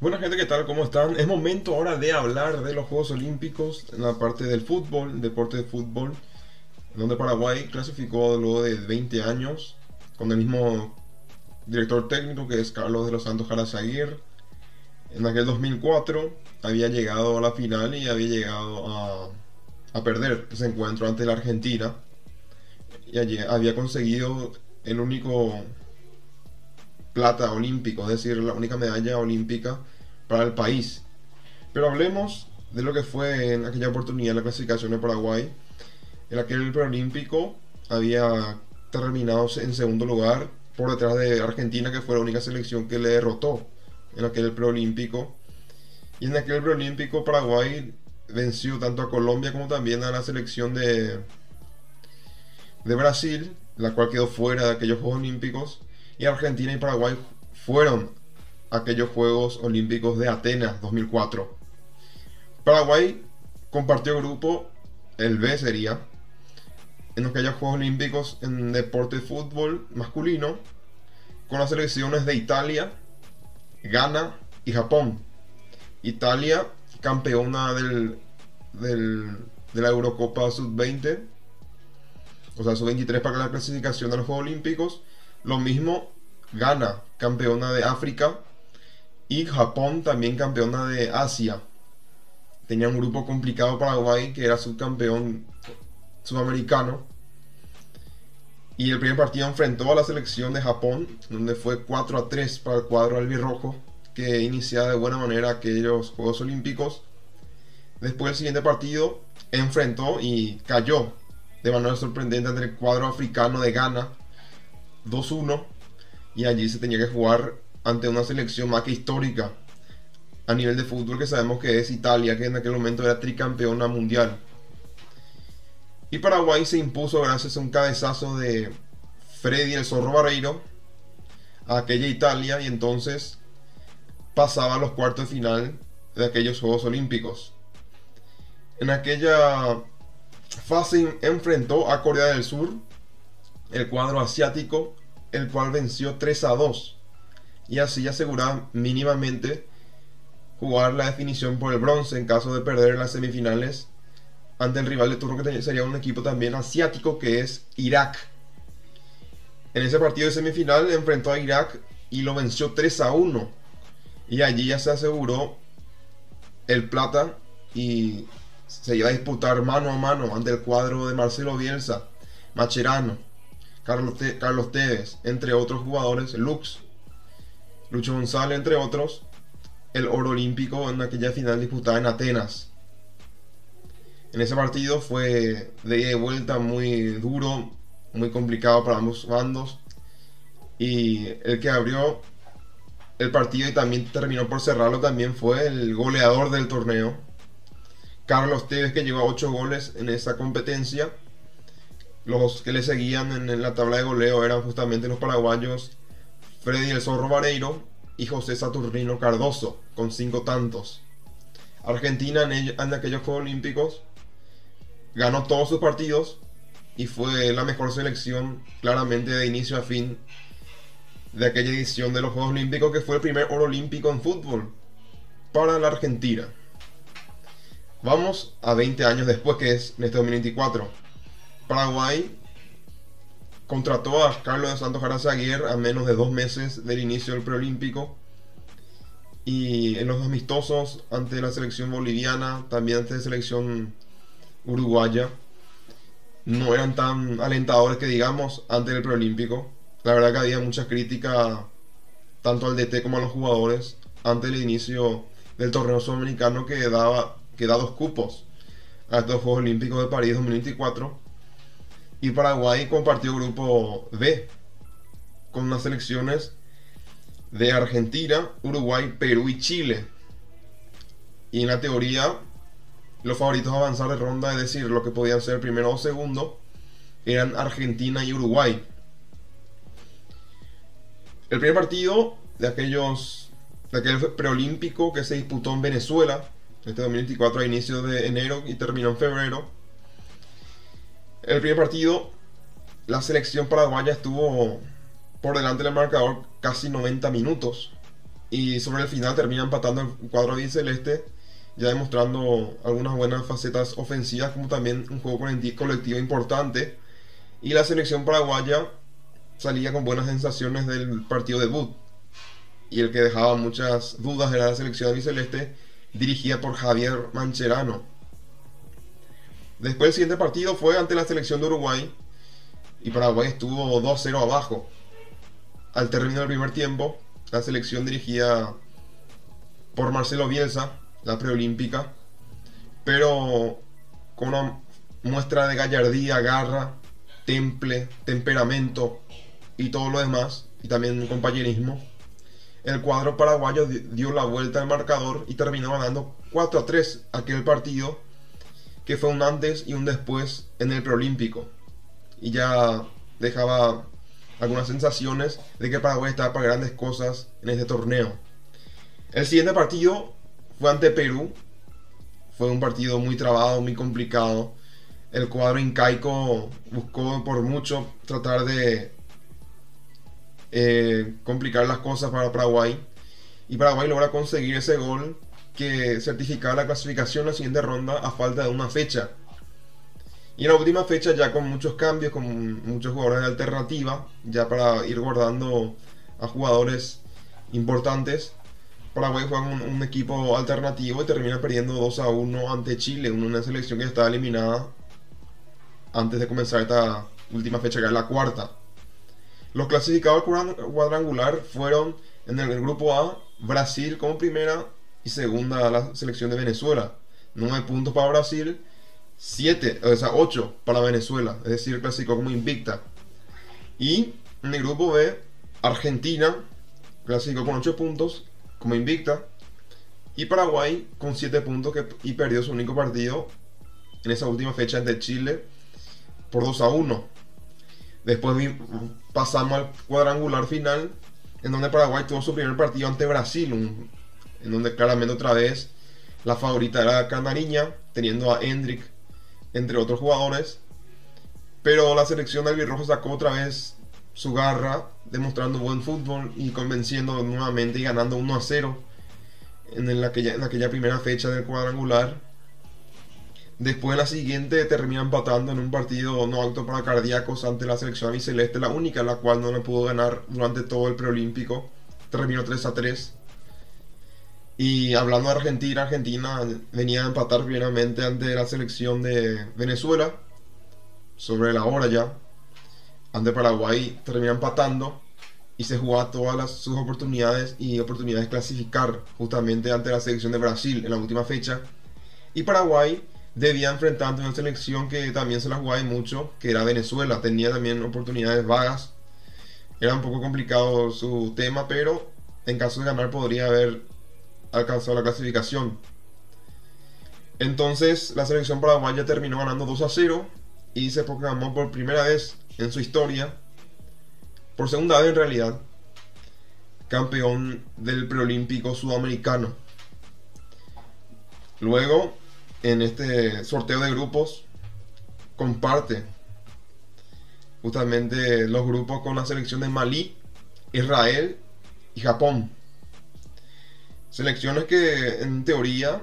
Buena gente, ¿qué tal? ¿Cómo están? Es momento ahora de hablar de los Juegos Olímpicos en la parte del fútbol, deporte de fútbol, donde Paraguay clasificó luego de 20 años con el mismo director técnico que es Carlos de los Santos Jarazaguer. En aquel 2004 había llegado a la final y había llegado a perder ese encuentro ante la Argentina y allí había conseguido el único plata olímpico, es decir, la única medalla olímpica para el país. Pero hablemos de lo que fue en aquella oportunidad la clasificación de Paraguay. En aquel preolímpico había terminado en segundo lugar por detrás de Argentina, que fue la única selección que le derrotó en aquel preolímpico. Y en aquel preolímpico Paraguay venció tanto a Colombia como también a la selección de Brasil, la cual quedó fuera de aquellos Juegos Olímpicos. Y Argentina y Paraguay fueron a aquellos Juegos Olímpicos de Atenas 2004. Paraguay compartió grupo, el B sería, en aquellos Juegos Olímpicos en deporte de fútbol masculino, con las selecciones de Italia, Ghana y Japón. Italia, campeona de la Eurocopa Sub-20, o sea, Sub-23 para la clasificación de los Juegos Olímpicos. Lo mismo, Ghana, campeona de África, y Japón también campeona de Asia. Tenía un grupo complicado Paraguay, que era subcampeón sudamericano. Y el primer partido enfrentó a la selección de Japón, donde fue 4-3 para el cuadro albirrojo, que iniciaba de buena manera aquellos Juegos Olímpicos. Después el siguiente partido enfrentó y cayó de manera sorprendente ante el cuadro africano de Ghana, 2-1. Y allí se tenía que jugar ante una selección más que histórica a nivel de fútbol, que sabemos que es Italia, que en aquel momento era tricampeona mundial. Y Paraguay se impuso gracias a un cabezazo de Freddy el Zorro Barreiro a aquella Italia, y entonces pasaba a los cuartos de final de aquellos Juegos Olímpicos. En aquella fase enfrentó a Corea del Sur, el cuadro asiático, el cual venció 3-2 y así asegurar mínimamente jugar la definición por el bronce en caso de perder las semifinales ante el rival de turno, que sería un equipo también asiático, que es Irak. En ese partido de semifinal enfrentó a Irak y lo venció 3-1 y allí ya se aseguró el plata y se iba a disputar mano a mano ante el cuadro de Marcelo Bielsa, Macherano, Carlos Tevez, entre otros jugadores, Lucho González, entre otros, el oro olímpico en aquella final disputada en Atenas. En ese partido fue de ida y vuelta muy duro, muy complicado para ambos bandos. Y el que abrió el partido y también terminó por cerrarlo también fue el goleador del torneo, Carlos Tevez, que llegó a 8 goles en esa competencia. Los que le seguían en la tabla de goleo eran justamente los paraguayos Freddy el Zorro Vareiro y José Saturnino Cardoso, con 5 tantos. Argentina en aquellos Juegos Olímpicos ganó todos sus partidos y fue la mejor selección claramente de inicio a fin de aquella edición de los Juegos Olímpicos, que fue el primer oro olímpico en fútbol para la Argentina. Vamos a 20 años después, que es en este 2024. Paraguay contrató a Carlos de Santos Jarazaguer a menos de 2 meses del inicio del preolímpico, y en los amistosos ante la selección boliviana, también ante la selección uruguaya, no eran tan alentadores que digamos ante el preolímpico. La verdad que había mucha crítica tanto al DT como a los jugadores ante el inicio del torneo sudamericano, que da 2 cupos a estos Juegos Olímpicos de París 2024. Y Paraguay compartió grupo B con unas selecciones de Argentina, Uruguay, Perú y Chile. Y en la teoría, los favoritos a avanzar de ronda, es decir, los que podían ser primero o segundo, eran Argentina y Uruguay. El primer partido de aquel preolímpico que se disputó en Venezuela, este 2024, a inicios de enero y terminó en febrero. El primer partido, la selección paraguaya estuvo por delante del marcador casi 90 minutos. Y sobre el final termina empatando el cuadro albiceleste, ya demostrando algunas buenas facetas ofensivas, como también un juego colectivo importante. Y la selección paraguaya salía con buenas sensaciones del partido debut. Y el que dejaba muchas dudas era la selección albiceleste, dirigida por Javier Mancherano. Después el siguiente partido fue ante la selección de Uruguay, y Paraguay estuvo 2-0 abajo. Al término del primer tiempo, la selección dirigida por Marcelo Bielsa, la preolímpica, pero con una muestra de gallardía, garra, temple, temperamento y todo lo demás, y también compañerismo, el cuadro paraguayo dio la vuelta al marcador y terminó ganando 4-3 aquel partido, que fue un antes y un después en el preolímpico, y ya dejaba algunas sensaciones de que Paraguay estaba para grandes cosas en este torneo. El siguiente partido fue ante Perú. Fue un partido muy trabado, muy complicado. El cuadro incaico buscó por mucho tratar de complicar las cosas para Paraguay. Y Paraguay logra conseguir ese gol que certificaba la clasificación en la siguiente ronda a falta de una fecha. Y en la última fecha, ya con muchos cambios, con muchos jugadores de alternativa, ya para ir guardando a jugadores importantes, Paraguay juega un equipo alternativo y termina perdiendo 2-1 ante Chile, una selección que estaba eliminada antes de comenzar esta última fecha, que era la cuarta. Los clasificados al cuadrangular fueron en el grupo A, Brasil como primera y segunda la selección de Venezuela. 9 puntos para Brasil, 8 para Venezuela, es decir, clasificó como invicta. Y en el grupo B, Argentina clasificó con 8 puntos como invicta, y Paraguay con 7 puntos y perdió su único partido en esa última fecha ante Chile por 2-1. Después pasamos al cuadrangular final, en donde Paraguay tuvo su primer partido ante Brasil, en donde claramente otra vez la favorita era Canariña, teniendo a Hendrik entre otros jugadores, pero la selección de albirrojo sacó otra vez su garra, demostrando buen fútbol y convenciendo nuevamente y ganando 1-0 en aquella primera fecha del cuadrangular. Después, la siguiente, termina empatando en un partido no apto para cardíacos ante la selección albiceleste, la única la cual no le pudo ganar durante todo el preolímpico. Terminó 3-3. Y hablando de Argentina, Argentina venía a empatar primeramente ante la selección de Venezuela, sobre la hora ya. Ante Paraguay termina empatando y se jugaba todas sus oportunidades de clasificar justamente ante la selección de Brasil en la última fecha. Y Paraguay debía enfrentar a una selección que también se la jugaba mucho, que era Venezuela. Tenía también oportunidades vagas. Era un poco complicado su tema, pero en caso de ganar podría haber alcanzado la clasificación. Entonces la selección paraguaya terminó ganando 2-0 y se proclamó por primera vez en su historia, por segunda vez en realidad, campeón del preolímpico sudamericano. Luego, en este sorteo de grupos, comparte justamente los grupos con la selección de Malí, Israel y Japón. Selecciones que en teoría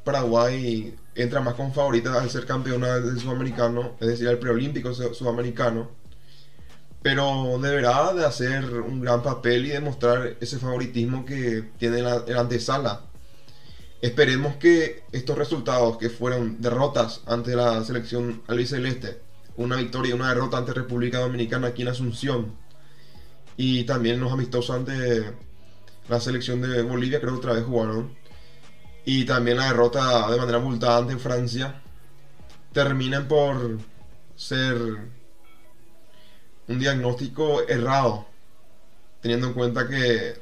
Paraguay entra más con favoritas al ser campeona del sudamericano, es decir, al preolímpico sudamericano, pero deberá de hacer un gran papel y demostrar ese favoritismo que tiene la antesala. Esperemos que estos resultados, que fueron derrotas ante la selección albiceleste, una victoria y una derrota ante República Dominicana aquí en Asunción, y también los amistosos ante la selección de Bolivia, creo que otra vez jugaron, y también la derrota de manera abultada ante Francia, terminen por ser un diagnóstico errado, teniendo en cuenta que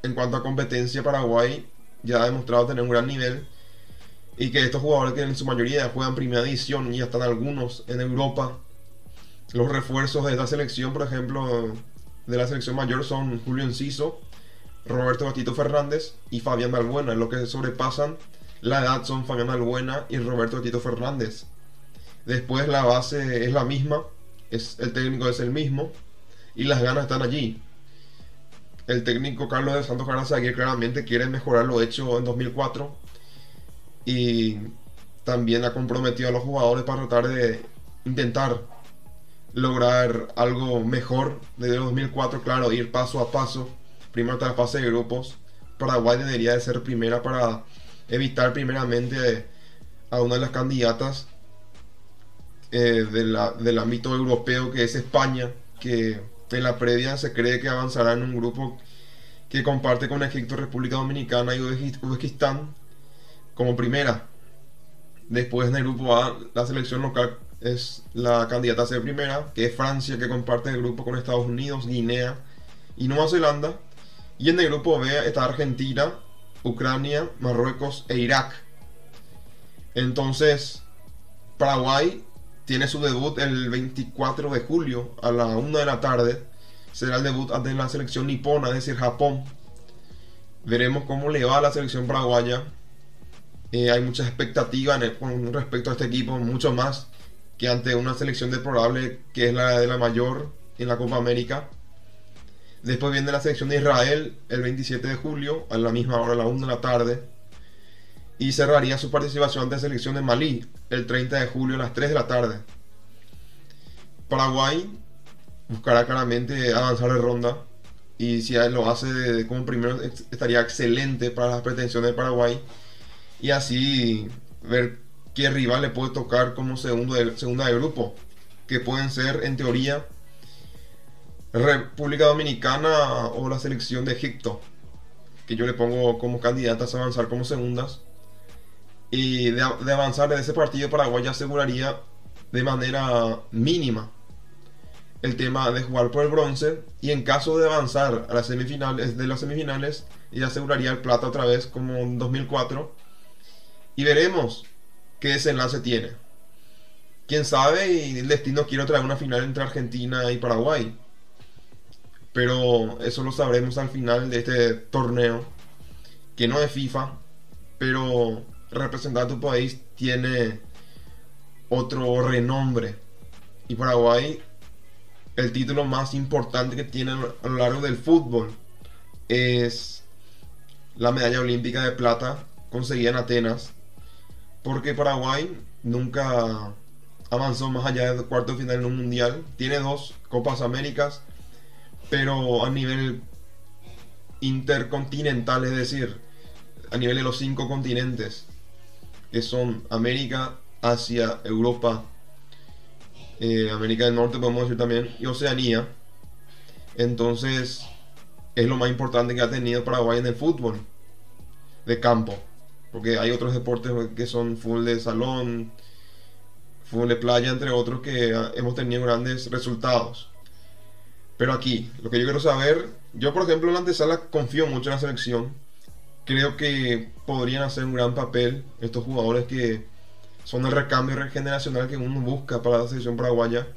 en cuanto a competencia, Paraguay ya ha demostrado tener un gran nivel, y que estos jugadores, que en su mayoría juegan primera división y ya están algunos en Europa. Los refuerzos de esta selección, por ejemplo, de la selección mayor, son Julio Enciso, Roberto Gatito Fernández y Fabián Balbuena. Lo que sobrepasan la edad son Fabián Balbuena y Roberto Gatito Fernández. Después la base es la misma, el técnico es el mismo y las ganas están allí. el técnico Carlos de Santos Carrazaguer claramente quiere mejorar lo hecho en 2004 y también ha comprometido a los jugadores para tratar de intentar lograr algo mejor desde el 2004, claro, ir paso a paso. Primero está la fase de grupos. Paraguay debería de ser primera para evitar primeramente a una de las candidatas del ámbito europeo, que es España, que en la previa se cree que avanzará en un grupo que comparte con Egipto, República Dominicana y Uzbekistán como primera. Después en el grupo A, la selección local es la candidata a ser primera, que es Francia, que comparte el grupo con Estados Unidos, Guinea y Nueva Zelanda. Y en el grupo B está Argentina, Ucrania, Marruecos e Irak. Entonces, Paraguay tiene su debut el 24 de julio a la 1 de la tarde. Será el debut ante la selección nipona, es decir, Japón. Veremos cómo le va a la selección paraguaya. Hay muchas expectativas con respecto a este equipo, mucho más que ante una selección deplorable que es la de la mayor en la Copa América. Después viene la selección de Israel el 27 de julio a la misma hora, a la 1 de la tarde. Y cerraría su participación ante la selección de Malí el 30 de julio a las 3 de la tarde. Paraguay buscará claramente avanzar de ronda. Y si lo hace como primero, estaría excelente para las pretensiones de Paraguay. Y así ver qué rival le puede tocar como segunda de grupo. Que pueden ser, en teoría, República Dominicana o la selección de Egipto, que yo le pongo como candidatas a avanzar como segundas. Y de avanzar de ese partido, Paraguay ya aseguraría de manera mínima el tema de jugar por el bronce, y en caso de avanzar a las semifinales ya aseguraría el plata otra vez como en 2004, y veremos qué desenlace tiene. Quién sabe, y el destino quiere traer una final entre Argentina y Paraguay, pero eso lo sabremos al final de este torneo, que no es FIFA, pero representar a tu país tiene otro renombre. Y Paraguay, el título más importante que tiene a lo largo del fútbol es la medalla olímpica de plata conseguida en Atenas, porque Paraguay nunca avanzó más allá del cuarto de final en un mundial. Tiene 2 Copas Américas, pero a nivel intercontinental, es decir, a nivel de los 5 continentes, que son América, Asia, Europa, América del Norte podemos decir también, y Oceanía. Entonces es lo más importante que ha tenido Paraguay en el fútbol de campo, porque hay otros deportes que son full de salón, full de playa, entre otros, que hemos tenido grandes resultados. Pero aquí, lo que yo quiero saber, yo por ejemplo en la antesala confío mucho en la selección. Creo que podrían hacer un gran papel estos jugadores que son el recambio generacional que uno busca para la selección paraguaya,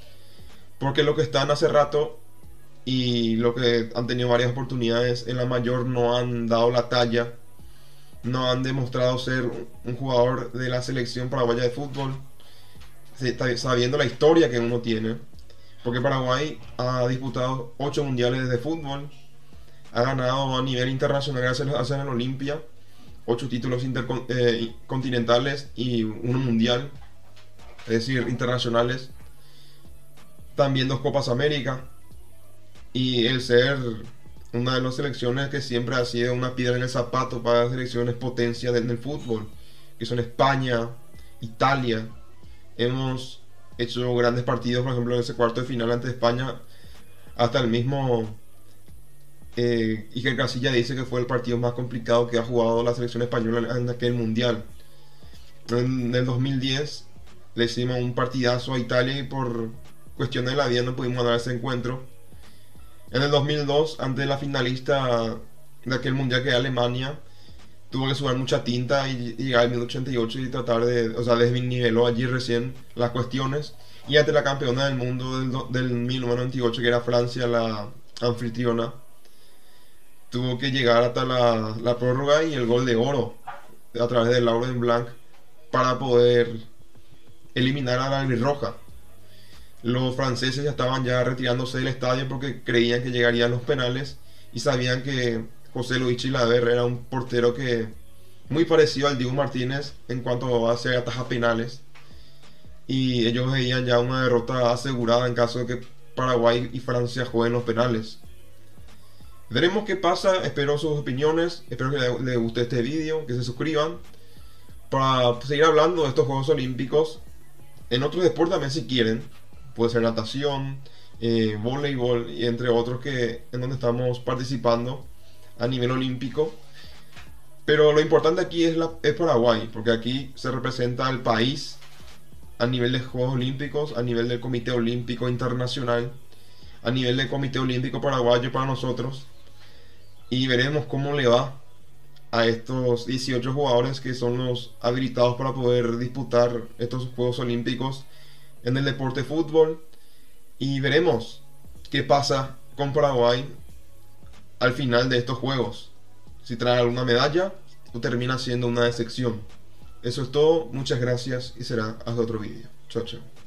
porque lo que están hace rato y lo que han tenido varias oportunidades en la mayor no han dado la talla, no han demostrado ser un jugador de la selección paraguaya de fútbol, sabiendo la historia que uno tiene, porque Paraguay ha disputado 8 mundiales de fútbol, ha ganado a nivel internacional gracias a la Olimpia 8 títulos continentales y 1 mundial, es decir, internacionales. También 2 Copas América. Y el ser una de las selecciones que siempre ha sido una piedra en el zapato para las selecciones potencia del fútbol, que son España, Italia. Hemos hecho grandes partidos, por ejemplo, en ese cuarto de final ante España. Hasta el mismo Iker Casillas dice que fue el partido más complicado que ha jugado la selección española en aquel mundial. En el 2010 le hicimos un partidazo a Italia y por cuestiones de la vida no pudimos ganar ese encuentro. En el 2002, ante la finalista de aquel mundial que era Alemania, tuvo que sudar mucha tinta y llegar al minuto 88 y tratar de, o sea, desniveló allí recién las cuestiones. Y ante la campeona del mundo del 1998, que era Francia, la anfitriona, tuvo que llegar hasta la prórroga y el gol de oro a través de Laurent Blanc para poder eliminar a la albirroja. Los franceses ya estaban ya retirándose del estadio porque creían que llegarían los penales, y sabían que José Luis Chilaver era un portero que muy parecido al Dibu Martínez en cuanto a hacer atajas penales, y ellos veían ya una derrota asegurada en caso de que Paraguay y Francia jueguen los penales. Veremos qué pasa, espero sus opiniones, espero que les guste este vídeo, que se suscriban para seguir hablando de estos Juegos Olímpicos en otros deportes también si quieren. Puede ser natación, voleibol y entre otros que en donde estamos participando a nivel olímpico. Pero lo importante aquí es Paraguay, porque aquí se representa al país a nivel de Juegos Olímpicos, a nivel del Comité Olímpico Internacional, a nivel del Comité Olímpico Paraguayo para nosotros. Y veremos cómo le va a estos 18 jugadores que son los habilitados para poder disputar estos Juegos Olímpicos en el deporte fútbol. Y veremos qué pasa con Paraguay al final de estos Juegos. Si trae alguna medalla o termina siendo una decepción. Eso es todo, muchas gracias y será hasta otro vídeo. Chao, chao.